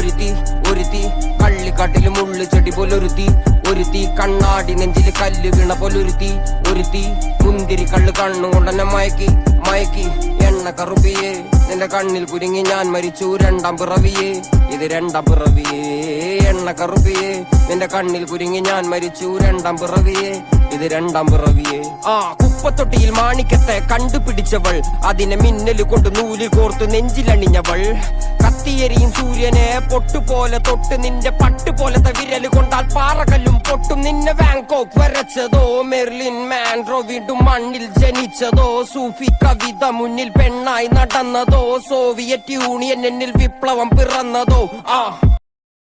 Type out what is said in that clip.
ഒരുത്തി കള്ളിക്കാട്ടില് മുള്ളു ചെടി പോലൊരുത്തി കണ്ണാടി നെഞ്ചില് കല്ല് വീണ പോലൊരുത്തി മുന്തിരി കള്ള് കണ്ണുകൊണ്ടെന്നെ മയക്കി എണ്ണ കറുപ്പിയേ നിന്റെ കണ്ണിൽ കുരുങ്ങി ഞാൻ മരിച്ചു രണ്ടാം പിറവിയേ ഇത് രണ്ടാം പിറവിയേ എണ്ണ കറുപ്പിയേ നിന്റെ കണ്ണിൽ കുരുങ്ങി ഞാൻ മരിച്ചു രണ്ടാം പിറവിയേ ഇത് രണ്ടാം പിറവിയേ കുപ്പത്തൊട്ടിയിൽ മാണിക്കത്തെ കണ്ടുപിടിച്ചവൾ അതിനെ മിന്നല് കൊണ്ട് നൂലിൽ കോർത്ത് നെഞ്ചിലണിഞ്ഞവൾ കത്തിയെരിയും സൂര്യനെ പൊട്ടുപോലെ തൊട്ട് നിന്റെ പട്ടുപോലത്തെ വിരല് കൊണ്ടാൽ പാറകല്ലും പൊട്ടും നിന്നെ ബാങ്കോക്ക് വരച്ചതോ മെർലിൻ മാൻഡ്രോ വീണ്ടും മണ്ണിൽ ജനിച്ചതോ സൂഫി കവിത മുന്നിൽ പെണ്ണായി നടന്നതോ സോവിയറ്റ് യൂണിയൻ എന്നിൽ വിപ്ലവം പിറന്നതോ